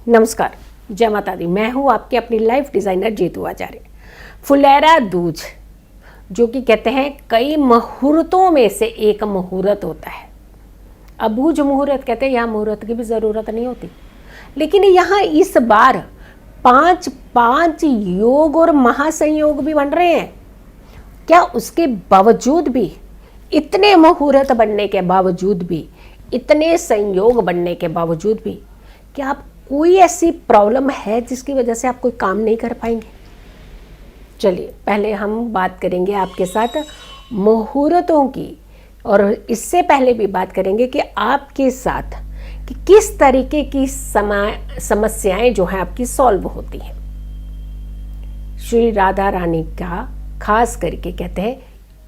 नमस्कार, जय माता दी। मैं हूँ आपके अपनी लाइफ डिज़ाइनर जीतू आचार्य। फुलेरा दूज, जो कि कहते हैं कई मुहूर्तों में से एक मुहूर्त होता है। अबूझ मुहूर्त कहते हैं, यहाँ मुहूर्त की भी ज़रूरत नहीं होती, लेकिन यहाँ इस बार पांच पांच योग और महासंयोग भी बन रहे हैं। क्या उसके बावजूद भी, इतने मुहूर्त बनने के बावजूद भी, इतने संयोग बनने के बावजूद भी, क्या आप कोई ऐसी प्रॉब्लम है जिसकी वजह से आप कोई काम नहीं कर पाएंगे? चलिए पहले हम बात करेंगे आपके साथ मुहूर्तों की, और इससे पहले भी बात करेंगे कि आपके साथ कि किस तरीके की समस्याएं जो हैं आपकी सॉल्व होती हैं। श्री राधा रानी का खास करके कहते हैं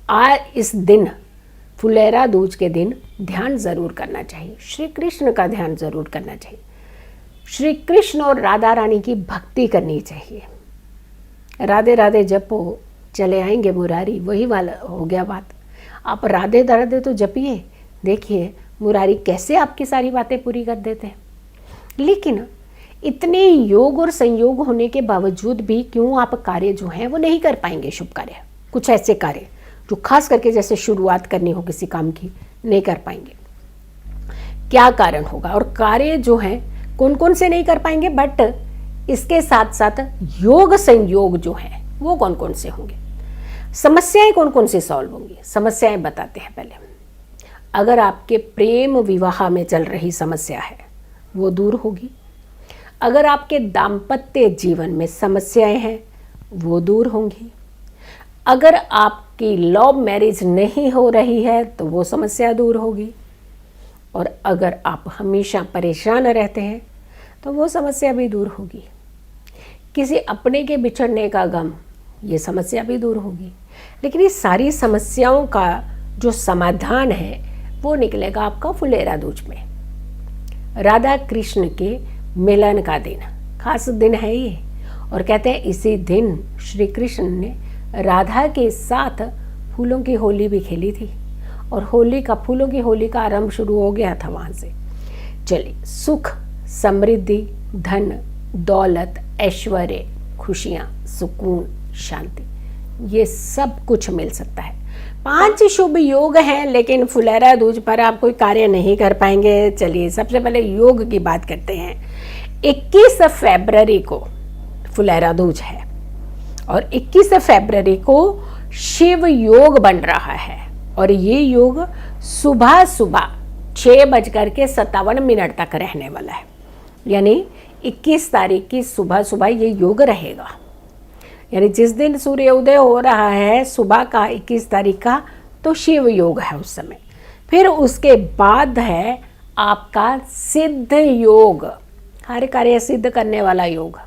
आज इस दिन, फुलेरा दूज के दिन ध्यान ज़रूर करना चाहिए। श्री कृष्ण का ध्यान ज़रूर करना चाहिए। श्री कृष्ण और राधा रानी की भक्ति करनी चाहिए। राधे राधे जपो चले आएंगे मुरारी, वही वाला हो गया बात। आप राधे राधे तो जपिए, देखिए मुरारी कैसे आपकी सारी बातें पूरी कर देते हैं। लेकिन इतने योग और संयोग होने के बावजूद भी क्यों आप कार्य जो हैं वो नहीं कर पाएंगे? शुभ कार्य, कुछ ऐसे कार्य जो खास करके जैसे शुरुआत करनी हो किसी काम की, नहीं कर पाएंगे। क्या कारण होगा और कार्य जो है कौन कौन से नहीं कर पाएंगे? बट इसके साथ साथ योग संयोग जो है वो कौन कौन से होंगे? समस्याएं कौन कौन से सॉल्व होंगी? समस्याएं बताते हैं पहले। अगर आपके प्रेम विवाह में चल रही समस्या है वो दूर होगी। अगर आपके दाम्पत्य जीवन में समस्याएं हैं वो दूर होंगी। अगर आपकी लव मैरिज नहीं हो रही है तो वो समस्या दूर होगी। और अगर आप हमेशा परेशान रहते हैं तो वो समस्या भी दूर होगी। किसी अपने के बिछड़ने का गम, ये समस्या भी दूर होगी। लेकिन ये सारी समस्याओं का जो समाधान है वो निकलेगा आपका फुलेरा दूज में। राधा कृष्ण के मिलन का दिन, खास दिन है ये। और कहते हैं इसी दिन श्री कृष्ण ने राधा के साथ फूलों की होली भी खेली थी, और फूलों की होली का आरंभ शुरू हो गया था वहाँ से। चलिए, सुख, समृद्धि, धन, दौलत, ऐश्वर्य, खुशियाँ, सुकून, शांति, ये सब कुछ मिल सकता है। 5 शुभ योग हैं, लेकिन फुलेरा दूज पर आप कोई कार्य नहीं कर पाएंगे। चलिए सबसे पहले योग की बात करते हैं। 21 फरवरी को फुलेरा दूज है, और 21 फरवरी को शिव योग बन रहा है। और ये योग सुबह 6:57 तक रहने वाला है। यानी 21 तारीख की सुबह ये योग रहेगा। यानी जिस दिन सूर्य उदय हो रहा है सुबह का 21 तारीख का, तो शिव योग है उस समय। फिर उसके बाद है आपका सिद्ध योग, हर कार्य सिद्ध करने वाला योग।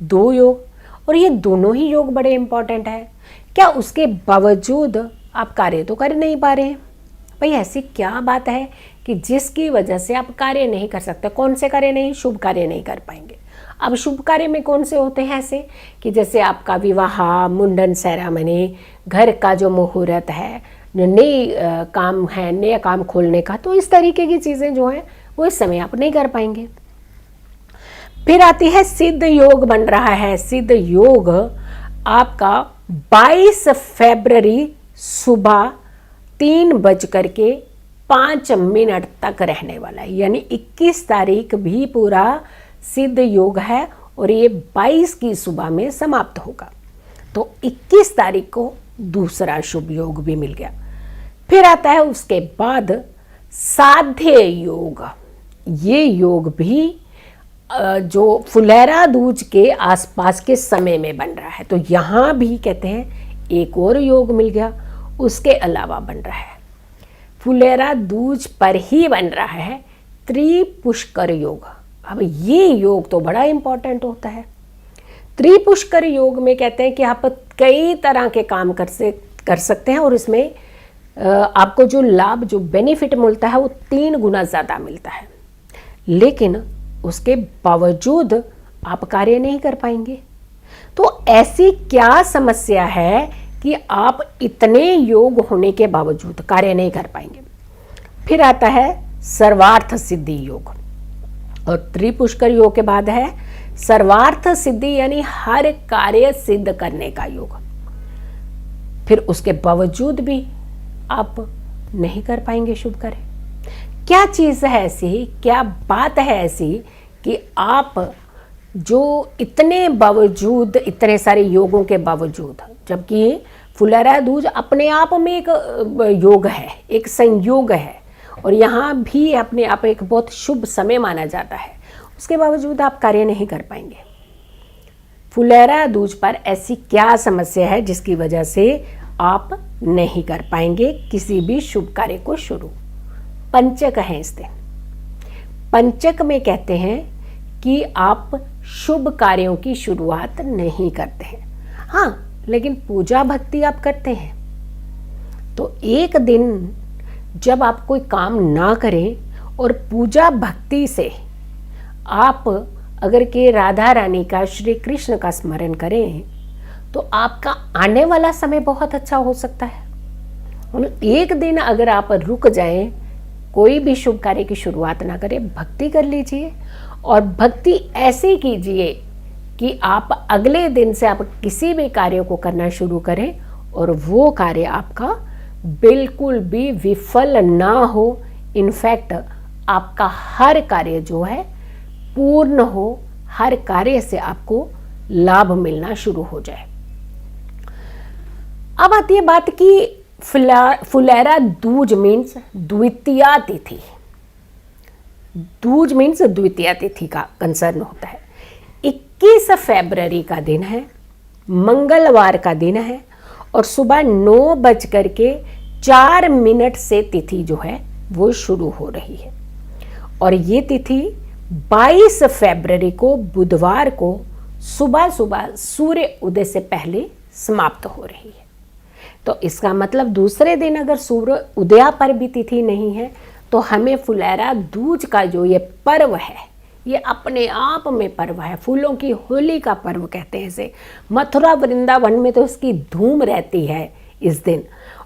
2 योग, और ये दोनों ही योग बड़े इंपॉर्टेंट है। क्या उसके बावजूद आप कार्य तो कर नहीं पा रहे हैं? भाई ऐसी क्या बात है कि जिसकी वजह से आप कार्य नहीं कर सकते? कौन से कार्य नहीं? शुभ कार्य नहीं कर पाएंगे। अब शुभ कार्य में कौन से होते हैं ऐसे कि जैसे आपका विवाह, मुंडन सेरेमनी, घर का जो मुहूर्त है, नई काम है, नया काम खोलने का, तो इस तरीके की चीज़ें जो हैं वो इस समय आप नहीं कर पाएंगे। फिर आती है सिद्ध योग बन रहा है। सिद्ध योग आपका 22 फरवरी सुबह 3:05 तक रहने वाला है। यानी 21 तारीख भी पूरा सिद्ध योग है, और ये 22 की सुबह में समाप्त होगा। तो 21 तारीख को दूसरा शुभ योग भी मिल गया। फिर आता है उसके बाद साध्य योग। ये योग भी जो फुलेरा दूज के आसपास के समय में बन रहा है। तो यहाँ भी कहते हैं एक और योग मिल गया। उसके अलावा बन रहा है, फुलेरा दूज पर ही बन रहा है, त्रिपुष्कर योग। अब ये योग तो बड़ा इंपॉर्टेंट होता है। त्रिपुष्कर योग में कहते हैं कि आप कई तरह के काम कर सकते हैं, और इसमें आपको जो लाभ, जो बेनिफिट मिलता है वो 3 गुना ज़्यादा मिलता है। लेकिन उसके बावजूद आप कार्य नहीं कर पाएंगे। तो ऐसी क्या समस्या है कि आप इतने योग होने के बावजूद कार्य नहीं कर पाएंगे? फिर आता है सर्वार्थ सिद्धि योग। और त्रिपुष्कर योग के बाद है सर्वार्थ सिद्धि, यानी हर कार्य सिद्ध करने का योग। फिर उसके बावजूद भी आप नहीं कर पाएंगे शुभ कार्य। क्या चीज़ है ऐसी, क्या बात है ऐसी कि आप जो इतने बावजूद, इतने सारे योगों के बावजूद, जबकि फुलेरा दूज अपने आप में एक योग है, एक संयोग है, और यहाँ भी अपने आप एक बहुत शुभ समय माना जाता है, उसके बावजूद आप कार्य नहीं कर पाएंगे। फुलेरा दूज पर ऐसी क्या समस्या है जिसकी वजह से आप नहीं कर पाएंगे किसी भी शुभ कार्य को शुरू? पंचक है इस दिन। पंचक में कहते हैं कि आप शुभ कार्यों की शुरुआत नहीं करते हैं, हाँ, लेकिन पूजा भक्ति आप करते हैं। तो एक दिन जब आप कोई काम ना करें और पूजा भक्ति से आप अगर के राधा रानी का, श्री कृष्ण का स्मरण करें, तो आपका आने वाला समय बहुत अच्छा हो सकता है। एक दिन अगर आप रुक जाएं, कोई भी शुभ कार्य की शुरुआत ना करें, भक्ति कर लीजिए, और भक्ति ऐसे कीजिए कि आप अगले दिन से आप किसी भी कार्य को करना शुरू करें और वो कार्य आपका बिल्कुल भी विफल ना हो। इनफैक्ट आपका हर कार्य जो है पूर्ण हो, हर कार्य से आपको लाभ मिलना शुरू हो जाए। अब आती है बात की फुलेरा दूज मीन्स द्वितीया तिथि। दूज मीन्स द्वितीया तिथि का कंसर्न होता है। 21 फरवरी का दिन है, मंगलवार का दिन है, और सुबह 9:04 से तिथि जो है वो शुरू हो रही है, और ये तिथि 22 फरवरी को बुधवार को सुबह सुबह सूर्य उदय से पहले समाप्त हो रही है। तो इसका मतलब दूसरे दिन अगर सूर्य उदय पर भी तिथि नहीं है, तो हमें फुलेरा दूज का जो ये पर्व है, ये अपने आप में पर्व है। फूलों की होली का पर्व कहते हैं इसे। मथुरा वृंदावन में तो इसकी धूम रहती है इस दिन,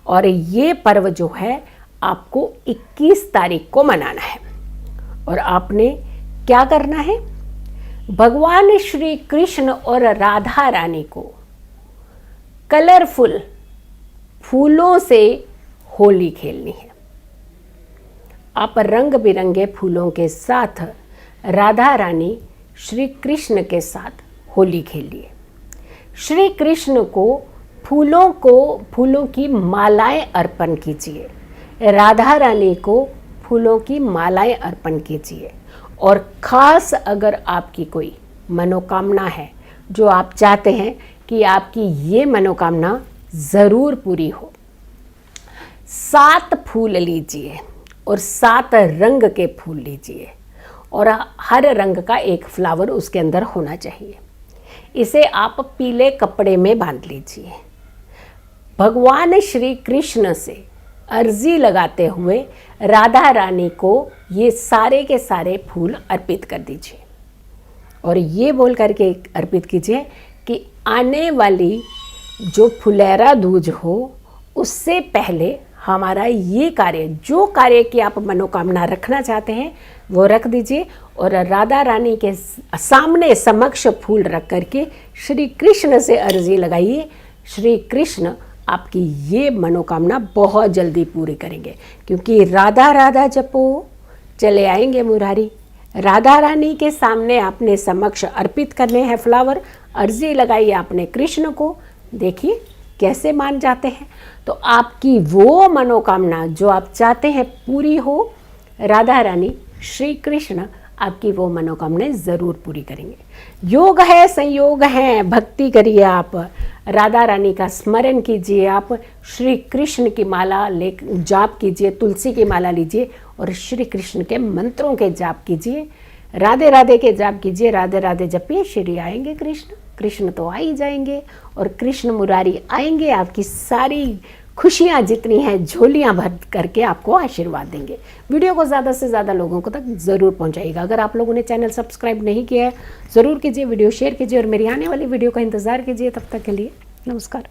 और ये पर्व जो है आपको 21 तारीख को मनाना है। और आपने क्या करना है? भगवान श्री कृष्ण और राधा रानी को कलरफुल फूलों से होली खेलनी है। आप रंग बिरंगे फूलों के साथ राधा रानी श्री कृष्ण के साथ होली खेलिए। श्री कृष्ण को फूलों की मालाएं अर्पण कीजिए, राधा रानी को फूलों की मालाएं अर्पण कीजिए। और ख़ास अगर आपकी कोई मनोकामना है जो आप चाहते हैं कि आपकी ये मनोकामना ज़रूर पूरी हो, 7 फूल लीजिए और 7 रंग के फूल लीजिए, और हर रंग का एक फ्लावर उसके अंदर होना चाहिए। इसे आप पीले कपड़े में बांध लीजिए। भगवान श्री कृष्ण से अर्जी लगाते हुए राधा रानी को ये सारे के सारे फूल अर्पित कर दीजिए, और ये बोल करके अर्पित कीजिए कि आने वाली जो फुलेरा दूज हो उससे पहले हमारा ये कार्य, जो कार्य की आप मनोकामना रखना चाहते हैं वो रख दीजिए, और राधा रानी के सामने समक्ष फूल रख करके श्री कृष्ण से अर्जी लगाइए। श्री कृष्ण आपकी ये मनोकामना बहुत जल्दी पूरी करेंगे, क्योंकि राधा राधा जपो चले आएंगे मुरारी। राधा रानी के सामने आपने समक्ष अर्पित करने हैं फ्लावर, अर्जी लगाई आपने कृष्ण को, देखिए कैसे मान जाते हैं। तो आपकी वो मनोकामना जो आप चाहते हैं पूरी हो, राधा रानी श्री कृष्ण आपकी वो मनोकामनाएं ज़रूर पूरी करेंगे। योग है, संयोग है, भक्ति करिए, आप राधा रानी का स्मरण कीजिए, आप श्री कृष्ण की माला जाप कीजिए, तुलसी की माला लीजिए और श्री कृष्ण के मंत्रों के जाप कीजिए, राधे राधे के जाप कीजिए, राधे राधे जपिए, श्री आएंगे कृष्ण, कृष्ण तो आ ही जाएंगे, और कृष्ण मुरारी आएंगे, आपकी सारी खुशियाँ जितनी हैं झोलियाँ भर करके आपको आशीर्वाद देंगे। वीडियो को ज़्यादा से ज़्यादा लोगों को तक ज़रूर पहुँचाइएगा। अगर आप लोगों ने चैनल सब्सक्राइब नहीं किया है ज़रूर कीजिए, वीडियो शेयर कीजिए और मेरी आने वाली वीडियो का इंतज़ार कीजिए। तब तक के लिए नमस्कार।